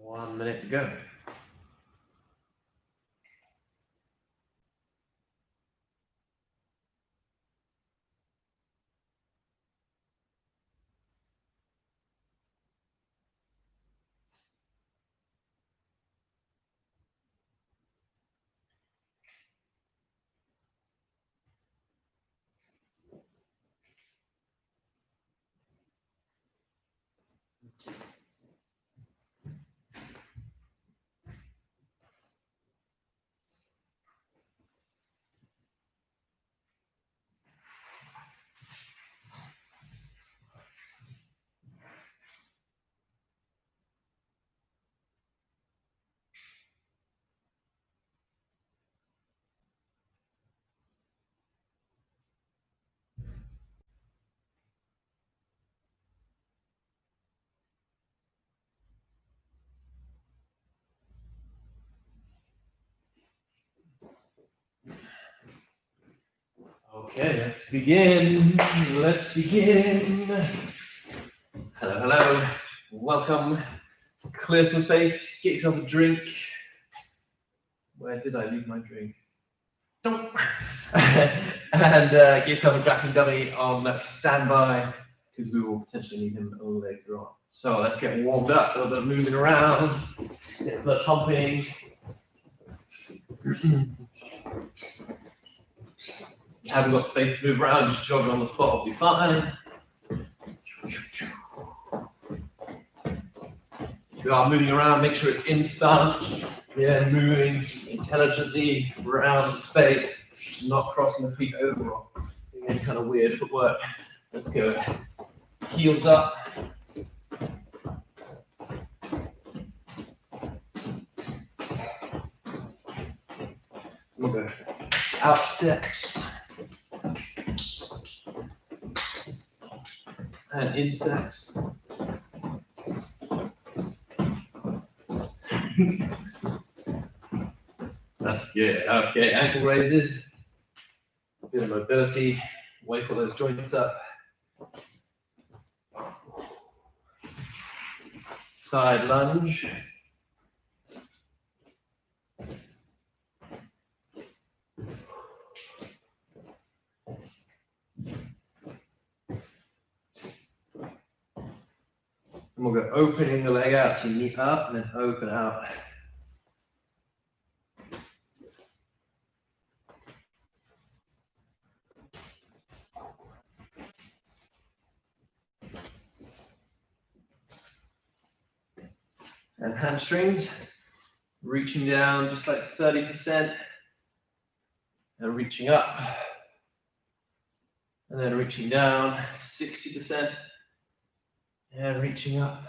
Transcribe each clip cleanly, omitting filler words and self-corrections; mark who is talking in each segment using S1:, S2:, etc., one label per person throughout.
S1: 1 minute to go. Okay, let's begin. Let's begin. Hello, hello. Welcome. Clear some space. Get yourself a drink. Where did I leave my drink? And get yourself a Jack and dummy on standby because we will potentially need him a little later on. So let's get warmed up. A little bit of moving around. Get the pumping. Haven't got space to move around, just jogging on the spot will be fine. If you are moving around, make sure it's in stance. Yeah, moving intelligently around the space, not crossing the feet over or doing any kind of weird footwork. Let's go. Heels up. We'll go out steps. And in steps. That's good. Okay, ankle raises. A bit of mobility. Wake all those joints up. Side lunge. And we'll go opening the leg out, so knee up and then open out. And hamstrings, reaching down just like 30% and reaching up. And then reaching down 60%. And reaching up,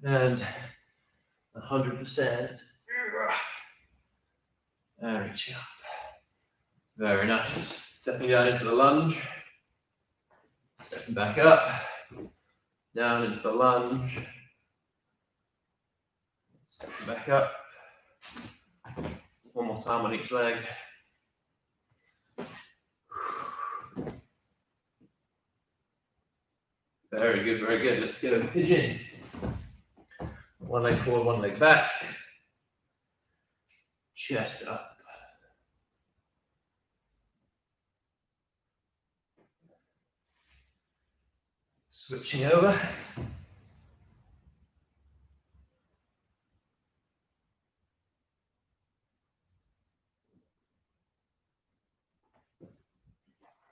S1: and 100%, and reaching up. Very nice. Stepping down into the lunge, stepping back up, down into the lunge, stepping back up. One more time on each leg. Very good, very good. Let's get a pigeon. One leg forward, one leg back. Chest up. Switching over.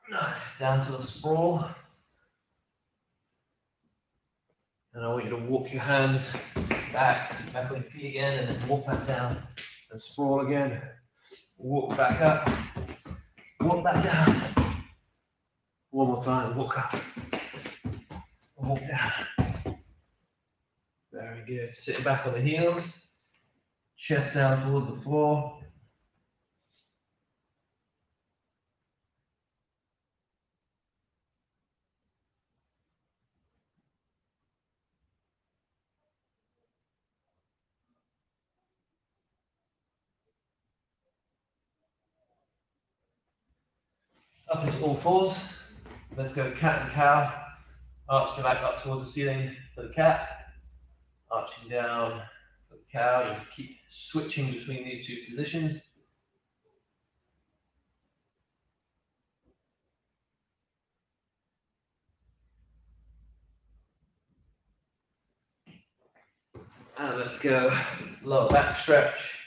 S1: Nice. Down to the sprawl. And I want you to walk your hands back, sit back on your feet again, and then walk back down and sprawl again. Walk back up, walk back down. One more time, walk up, walk down. Very good. Sitting back on the heels, chest down towards the floor. Up into all fours. Let's go cat and cow. Arch your back up towards the ceiling for the cat. arching down for the cow. You just keep switching between these two positions. And let's go lower back stretch.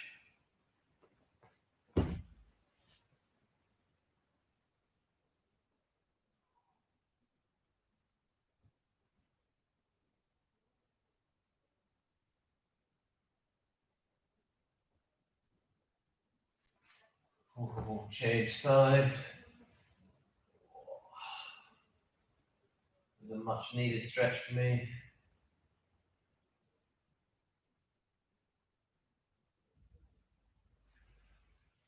S1: Ooh, change sides. This is a much needed stretch for me.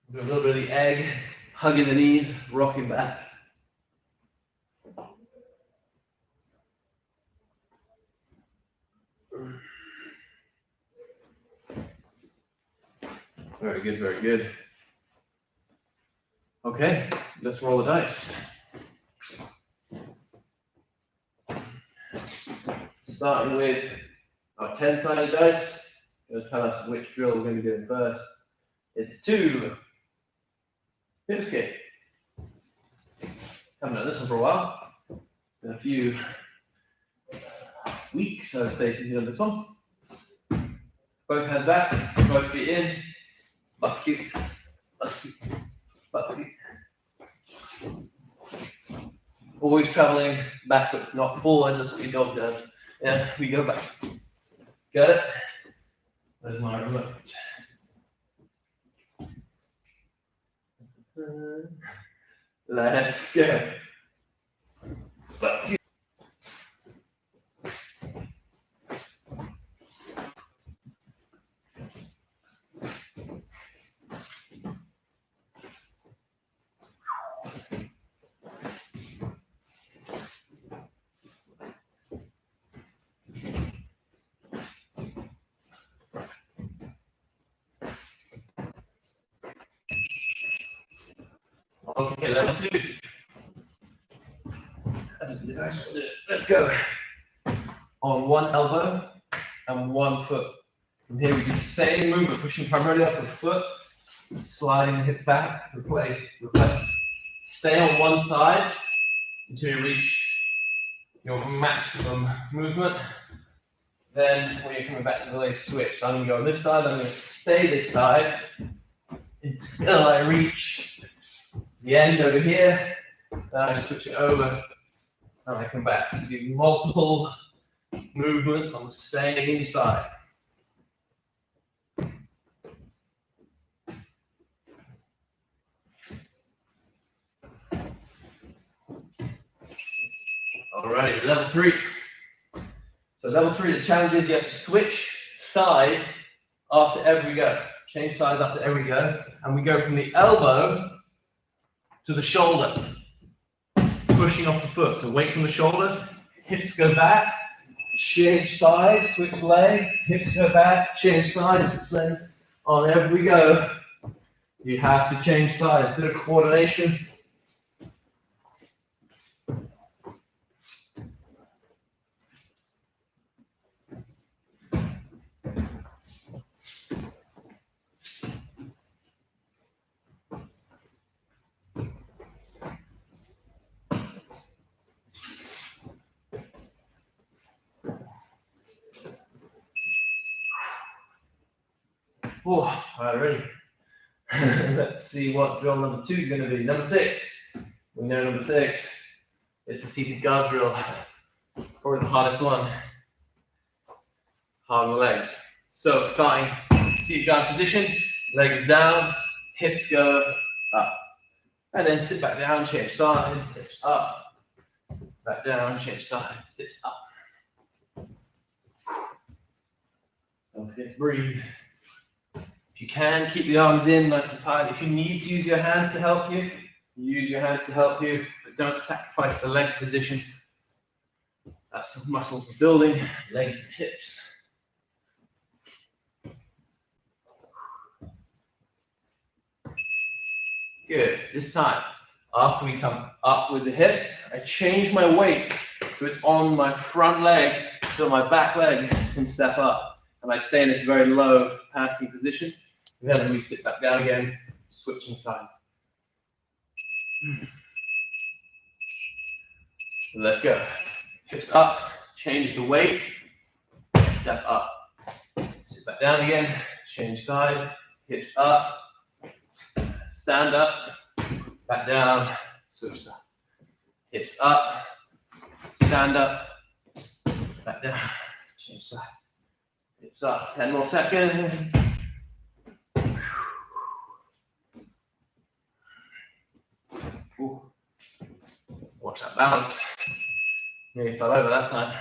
S1: Do a little bit of the egg, hugging the knees, rocking back. Very good, very good. Okay, let's roll the dice. Starting with our 10-sided dice. Going to tell us which drill we're going to be doing first. It's 2. Hip escape. Haven't done this one for a while. Been a few weeks, I would say, since you've done this one. Both hands back, both feet in. Butt scoop, butt scoop, butt scoop. Always traveling backwards, not forwards. That's what your dog does. Yeah, we go back. Got it? There's my remote. Let's go. Let's go. Okay, level 2. Let's go. On one elbow and one foot. From here we do the same movement, pushing primarily off the foot, sliding the hips back, replace, replace. Stay on one side until you reach your maximum movement. Then when you're coming back to the leg switch, so I'm going to go on this side, I'm going to stay this side until I reach the end over here. Then I switch it over and I come back to do multiple movements on the same side. Alrighty, level 3. So level 3, the challenge is you have to switch sides after every go. Change sides after every go. And we go from the elbow to the shoulder, pushing off the foot. So weights on the shoulder, hips go back, change sides, switch legs, hips go back, change sides, switch legs. On every go, you have to change sides. Bit of coordination. Oh, all right, ready. Let's see what drill number 2 is going to be. Number 6. We know number 6 is the seated guard drill. Probably the hardest one. Hard on the legs. So starting seated guard position, legs down, hips go up. And then sit back down, change sides, hips up. Back down, change sides, hips up. Don't forget to breathe. If you can, keep the arms in nice and tight. If you need to use your hands to help you, use your hands to help you, but don't sacrifice the leg position. That's the muscles we're building, legs and hips. Good. This time, after we come up with the hips, I change my weight so it's on my front leg, so my back leg can step up. and I stay in this very low passing position. Then we sit back down again, switching sides. Let's go. Hips up, change the weight, step up. Sit back down again, change side, hips up, stand up, back down, switch side. Hips up, stand up, back down, change side. Hips up, 10 more seconds. Ooh. Watch that balance. Nearly fell over that time.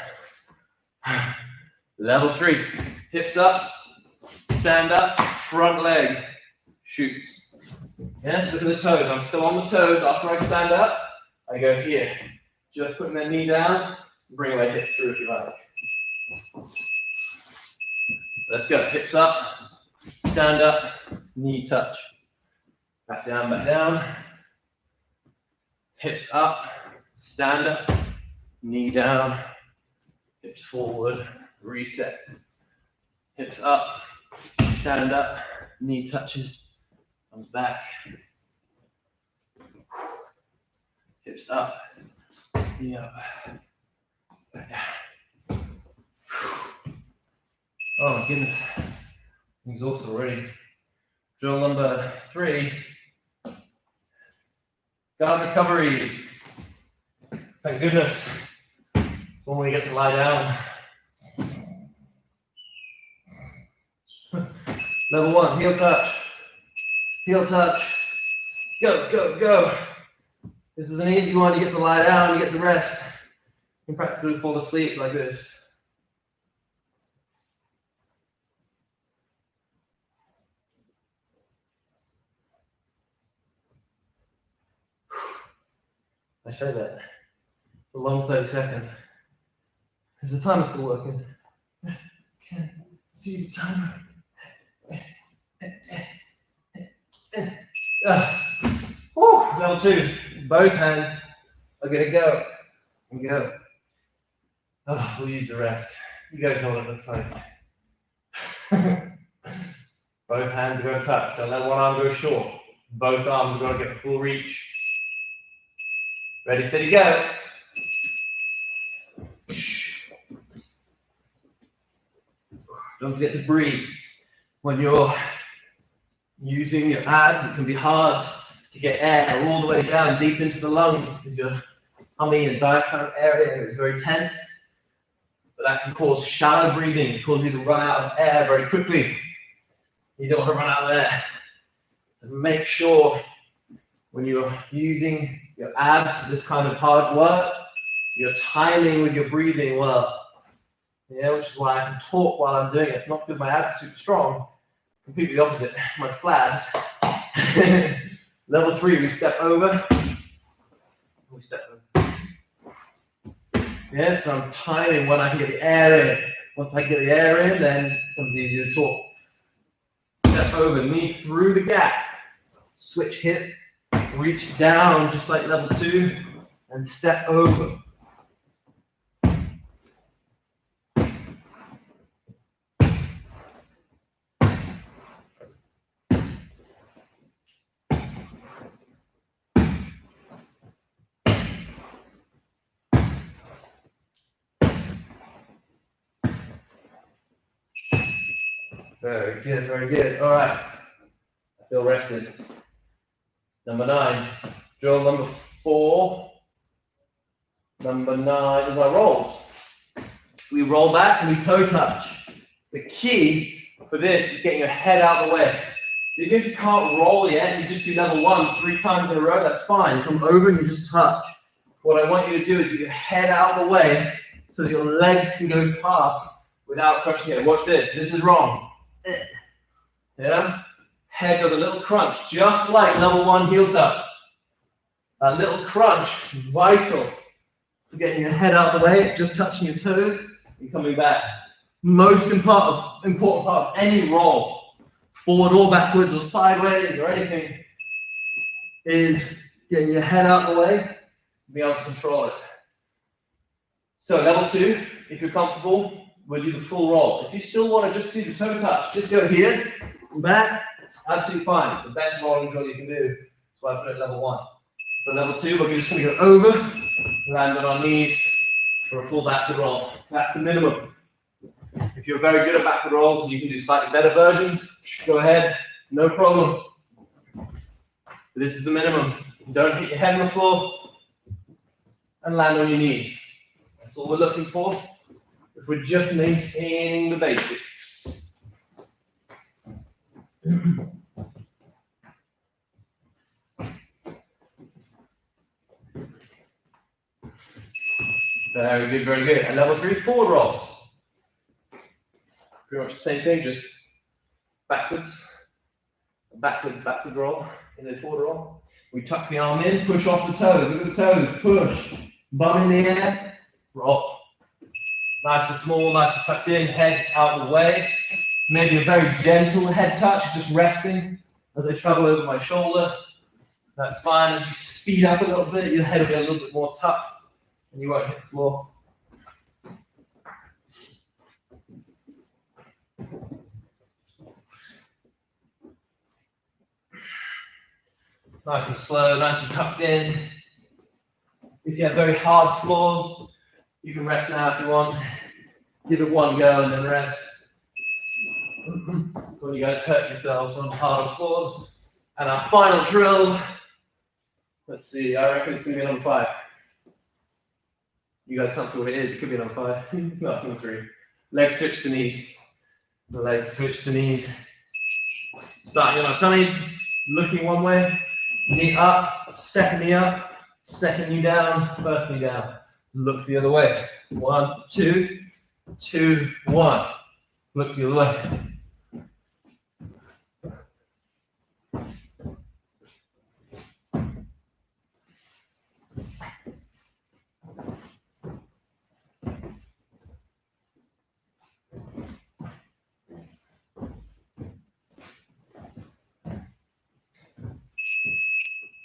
S1: Level 3, hips up, stand up, front leg, shoots. Yes, look at the toes. I'm still on the toes. After I stand up, I go here. Just putting my knee down, bring my hip through if you like. Let's go. Hips up, stand up, knee touch. Back down. Hips up, stand up, knee down, hips forward, reset. Hips up, stand up, knee touches, comes back. Hips up, knee up, back down. Oh my goodness, I'm exhausted already. Drill number 3, guard recovery. Thank goodness, it's when we get to lie down. Level 1, heel touch, go. This is an easy one. You get to lie down, you get to rest. You can practically fall asleep like this. I say that. It's a long 30 seconds. Is the timer still working? Can see the timer. Level 2. Both hands are going to go. And go. Oh, we'll use the rest. You guys know what it looks like. Both hands are going to touch. Don't let one arm go short. Both arms are going to get the full reach. Ready, steady, go. Don't forget to breathe. When you're using your abs, it can be hard to get air all the way down deep into the lungs because your tummy and diaphragm area is very tense. But that can cause shallow breathing, cause you to run out of air very quickly. You don't want to run out of air. So make sure when you're using your abs for this kind of hard work, you're timing with your breathing well. Yeah, which is why I can talk while I'm doing it. It's not because my abs are super strong. Completely opposite. My flabs. Level 3, we step over. We step over. Yeah, so I'm timing when I can get the air in. Once I get the air in, then it becomes easier to talk. Step over, knee through the gap. Switch hip, reach down just like level 2, and step over. Very good, very good. All right, I feel rested. Number 9, drill number 4. Number 9 is our rolls. We roll back and we toe touch. The key for this is getting your head out of the way. Even if you can't roll yet, you just do level 1 3 times in a row, that's fine. You come over and you just touch. What I want you to do is get your head out of the way so that your legs can go past without crushing it. Watch this. This is wrong. Yeah? Head does a little crunch, just like level 1 heel touch. That little crunch is vital for getting your head out of the way, just touching your toes and coming back. Most important part of any roll, forward or backwards or sideways or anything, is getting your head out of the way and being able to control it. So level 2, if you're comfortable, we'll do the full roll. If you still want to just do the toe touch, just go here and back, absolutely fine. The best rolling drill you can do. That's why I put it at level 1. For level 2, we're just going to go over, land on our knees for a full backward roll. That's the minimum. If you're very good at backward rolls and you can do slightly better versions, go ahead, no problem. But this is the minimum. Don't hit your head on the floor and land on your knees. That's all we're looking for. If we're just maintaining the basics. Very good, very good. And level 3, forward rolls. Pretty much the same thing, just backwards, backwards, backward roll. Is it forward roll? We tuck the arm in, push off the toes. Look at the toes, push. Bum in the air, roll. Nice and small, nice and tucked in, head out of the way. Maybe a very gentle head touch, just resting as I travel over my shoulder. That's fine. As you speed up a little bit, your head will be a little bit more tucked and you won't hit the floor. Nice and slow, nice and tucked in. If you have very hard floors, you can rest now if you want. Give it one go and then rest. When you guys hurt yourselves on hard floors. And our final drill, let's see, I reckon it's going to be number 5. You guys can't see what it is, it could be number 5. No, it's number 3. Leg switch to knees. The leg switch to knees. Starting on our tummies, looking one way, knee up, second knee up, second knee down, first knee down. Look the other way. 1, 2, 2, 1. Look the other way.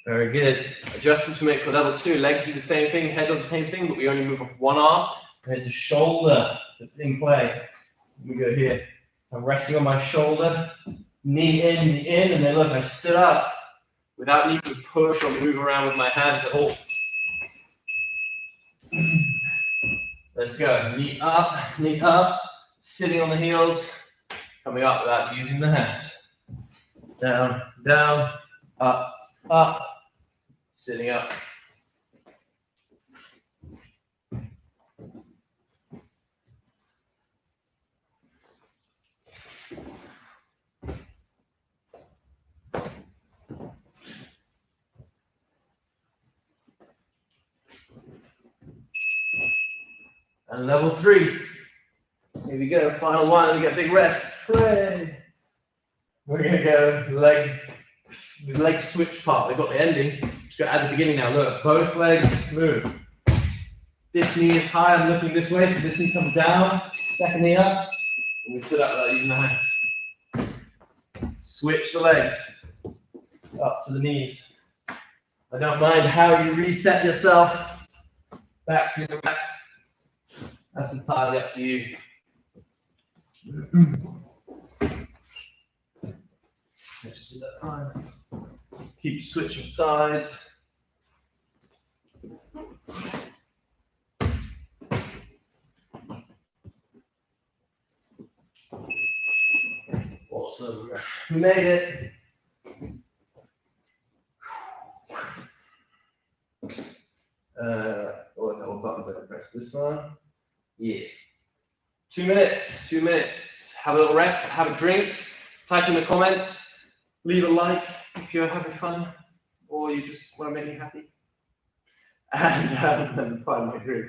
S1: Very good. Adjustment to make for level 2. Legs do the same thing, head does the same thing, but we only move off one arm. And it's a shoulder that's in play. We go here. I'm resting on my shoulder, knee in, and then look, I stood up without needing to push or move around with my hands at all. Let's go. Knee up, sitting on the heels, coming up without using the hands. Down, down, up, up, sitting up. And level 3. Here we go, final one, we get a big rest. Hooray! We're gonna go the leg switch part. We've got the ending. Just go at the beginning now. Look, both legs move. This knee is high, I'm looking this way, so this knee comes down, second knee up, and we sit up without using the hands. Switch the legs up to the knees. I don't mind how you reset yourself back to your back. That's entirely up to you. Let's just do that side. Keep switching sides. Awesome. We made it. What buttons I can press? This one? Yeah. 2 minutes. 2 minutes. Have a little rest. Have a drink. Type in the comments. Leave a like if you're having fun or you just want to make me happy. And find my drink.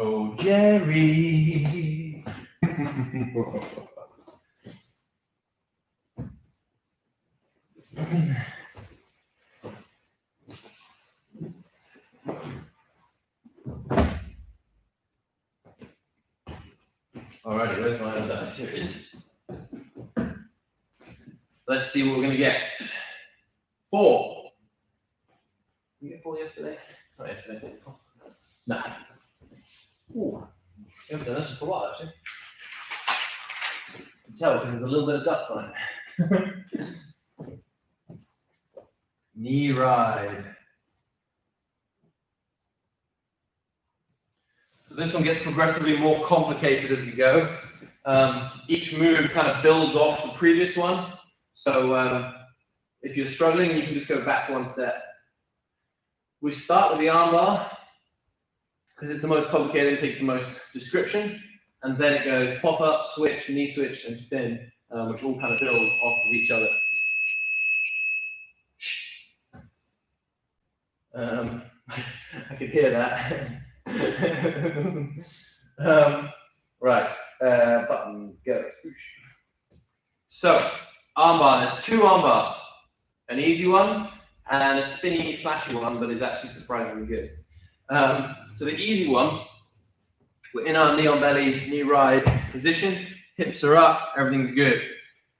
S1: Oh, Jerry. Alrighty, where's my other dice? Here it is. Let's see what we're going to get. 4. Did you get 4 yesterday? Not yesterday. Nah. Ooh. You haven't done this for a while, actually. You can tell because there's a little bit of dust on it. Knee ride. So this one gets progressively more complicated as we go. Each move kind of builds off the previous one. So if you're struggling, you can just go back one step. We start with the arm bar because it's the most complicated and takes the most description. And then it goes pop up, switch, knee switch, and spin, which all kind of build off of each other. I could hear that. Right, buttons, go. So, armbar, there's 2 arm bars. An easy one and a spinny, flashy one, but is actually surprisingly good. So the easy one, we're in our knee on belly, knee ride position, hips are up, everything's good.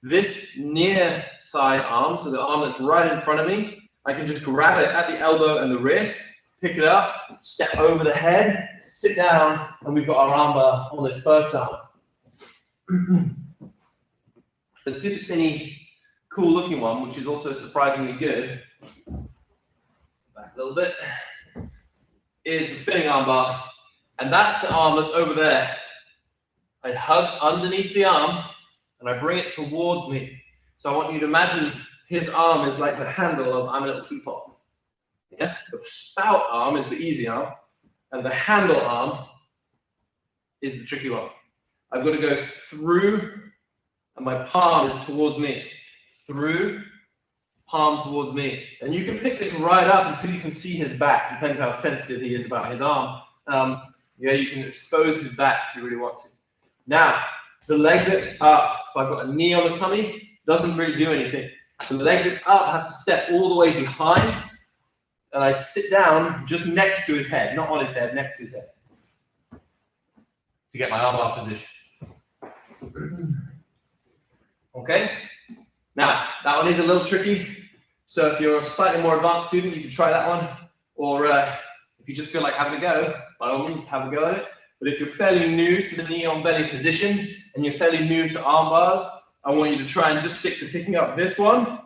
S1: This near side arm, so the arm that's right in front of me, I can just grab it at the elbow and the wrist, pick it up, step over the head, sit down, and we've got our arm bar on this first arm. The super spinny, cool looking one, which is also surprisingly good, back a little bit, is the spinning arm bar. And that's the arm that's over there. I hug underneath the arm and I bring it towards me. So I want you to imagine his arm is like the handle of I'm a little teapot. Yeah? The spout arm is the easy arm, and the handle arm is the tricky one. I've got to go through, and my palm is towards me. Through, palm towards me. And you can pick this right up until you can see his back. Depends how sensitive he is about his arm. Yeah, you can expose his back if you really want to. Now, the leg that's up, so I've got a knee on the tummy, doesn't really do anything. The leg that's up has to step all the way behind, and I sit down just next to his head, not on his head, next to his head, to get my arm bar position. Okay? Now, that one is a little tricky, so if you're a slightly more advanced student, you can try that one, or if you just feel like having a go, by all means, have a go at it. But if you're fairly new to the knee on belly position, and you're fairly new to arm bars, I want you to try and just stick to picking up this one,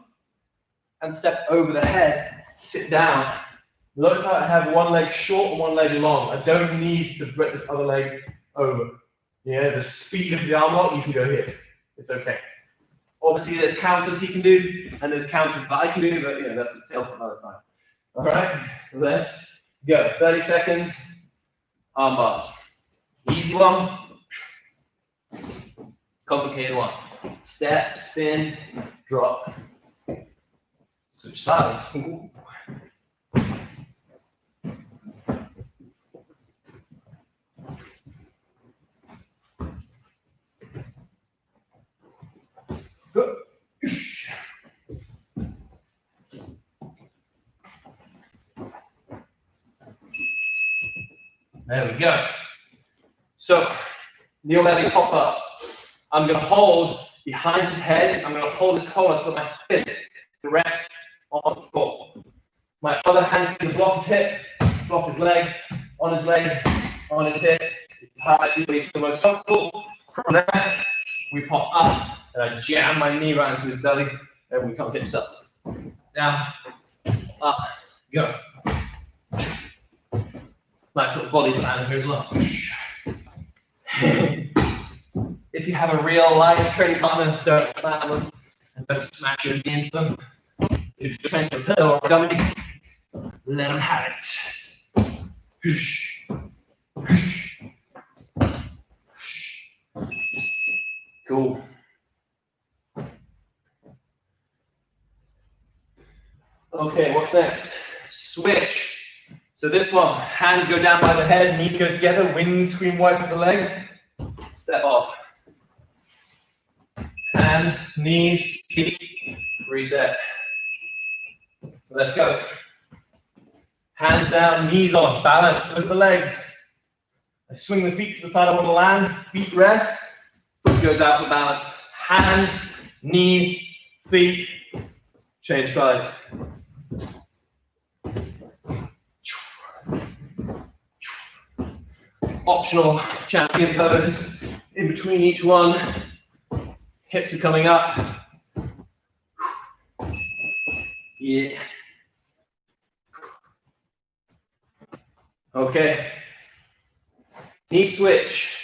S1: and step over the head, sit down. Notice how I have one leg short and one leg long. I don't need to bring this other leg over. Yeah, the speed of the arm lock, you can go here. It's okay. Obviously, there's counters he can do, and there's counters that I can do, but you know, that's a tale for another time. All right, let's go. 30 seconds, arm bars. Easy one, complicated one. Step, spin, drop. Switch sides. Ooh. Good. There we go. So, knee on belly pop up. I'm going to hold behind his head. I'm going to hold his collar so my fist rests on the floor. My other hand can block his hip, block his leg, on his hip. It's how I do the most comfortable. From there, we pop up, and I jam my knee right into his belly, and we come hips up. Down, up, go. Nice little body slam here as well. If you have a real life training partner, don't slam them and don't smash your knee into them. If you're training a pillow or a dummy, let them have it. Cool. Okay, what's next? Switch. So this one, hands go down by the head, knees go together, windscreen wipe with the legs, step off. Hands, knees, feet, reset. Let's go. Hands down, knees on, balance with the legs. I swing the feet to the side I want to land, feet rest, foot goes out for balance. Hands, knees, feet, change sides. Optional champion pose in between each one. Hips are coming up. Yeah. Okay. Knee switch.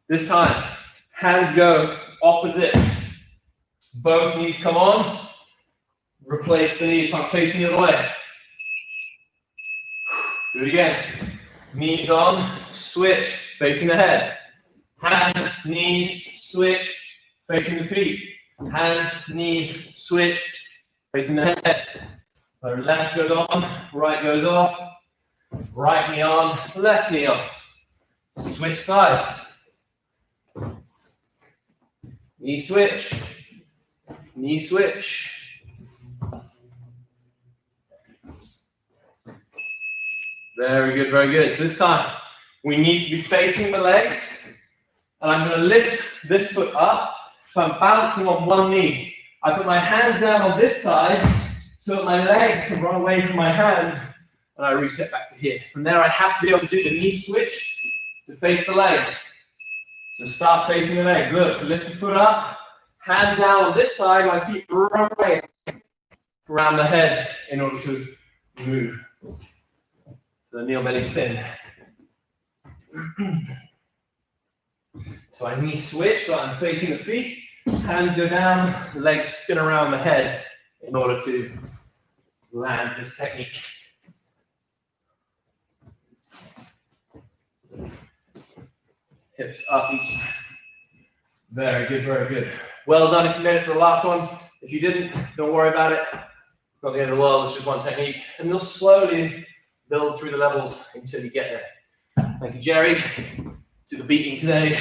S1: This time, hands go opposite. Both knees come on. Replace the knees, so I'm facing the other way. Do it again. Knees on, switch, facing the head. Hands, knees, switch, facing the feet. Hands, knees, switch, facing the head. So left goes on, right goes off. Right knee on, left knee off. Switch sides. Knee switch. Knee switch. Very good, very good. So this time, we need to be facing the legs. And I'm going to lift this foot up. So I'm balancing on one knee. I put my hands down on this side so that my legs can run away from my hands. And I reset back to here. From there, I have to be able to do the knee switch to face the legs. So start facing the legs. Look, lift the foot up. Hands down on this side. My feet run away around the head in order to move. The knee belly spin. So I knee switch, so I'm facing the feet. Hands go down, legs spin around the head in order to land this technique. Hips up each side. Very good, very good. Well done if you made it to the last one. If you didn't, don't worry about it. It's not the end of the world, it's just one technique. And you'll slowly build through the levels until you get there. Thank you, Jerry. Do the beating today.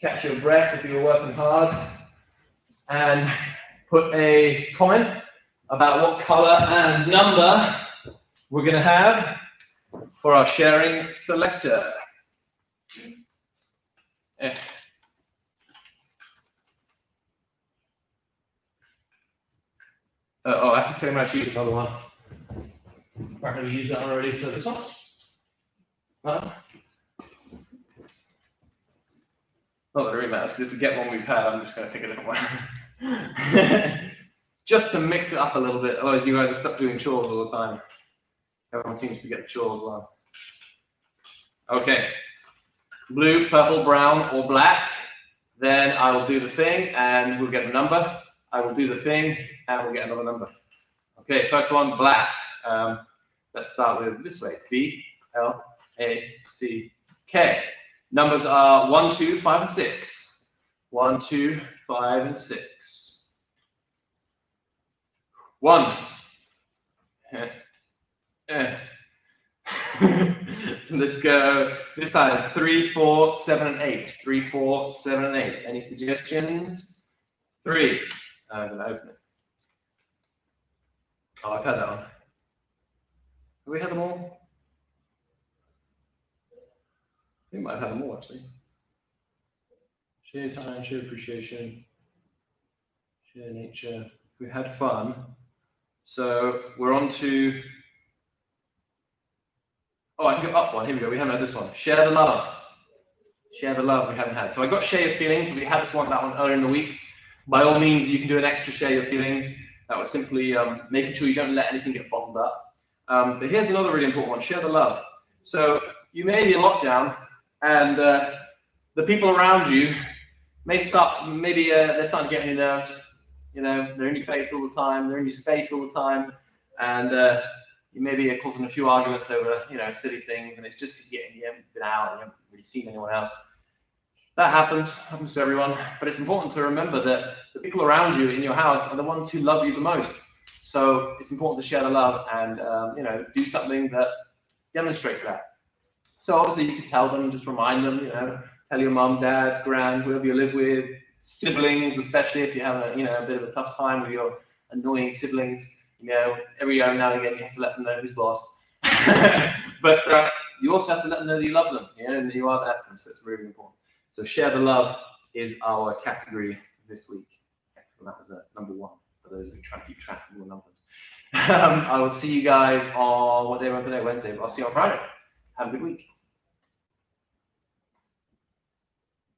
S1: Catch your breath if you were working hard. And put a comment about what color and number we're going to have for our sharing selector. Oh, I have to say I'm going to use another one. I'm going to use that one already, so this one. Not that it really matters, because if we get one we've had, I'm just going to pick a different one. Just to mix it up a little bit, otherwise you guys are stuck doing chores all the time. Everyone seems to get the chores well. Okay. Blue, purple, brown, or black. Then I will do the thing, and we'll get a number. I will do the thing, and we'll get another number. Okay, first one, black. Let's start with this way. B, L, A, C, K. Numbers are 1, 2, 5, and 6. 1, 2, 5, and 6. 1. Let's go this time. 3, 4, 7, and 8. 3, 4, 7, and 8. Any suggestions? 3. I'm going to open it. Oh, I've had that one. Have we had them all? I think we might have had them all, actually. Share time, share appreciation, share nature. We had fun. So we're on to... Oh, I can go up one. Here we go. We haven't had this one. Share the love. Share the love we haven't had. So I got share your feelings, but we had this one, that one earlier in the week. By all means, you can do an extra share your feelings. That was simply making sure you don't let anything get bottled up. But here's another really important one. Share the love. So you may be in lockdown, and the people around you may start, maybe they're starting to get on your nerves. You know, they're in your face all the time. They're in your space all the time. And you maybe are causing a few arguments over, you know, silly things, and it's just because you haven't been out and you haven't really seen anyone else. That happens to everyone, but it's important to remember that the people around you in your house are the ones who love you the most. So it's important to share the love and you know, do something that demonstrates that. So obviously you could tell them, just remind them, you know, tell your mum, dad, gran, whoever you live with, siblings, especially if you have a, you know, a bit of a tough time with your annoying siblings. You know, every now and again you have to let them know who's boss. But you also have to let them know that you love them, you know, and that you are there for them. So it's really important. So share the love is our category this week. Excellent. That was number 1 for those who try to keep track of your numbers. I will see you guys on, what day am I today? Wednesday. But I'll see you on Friday. Have a good week.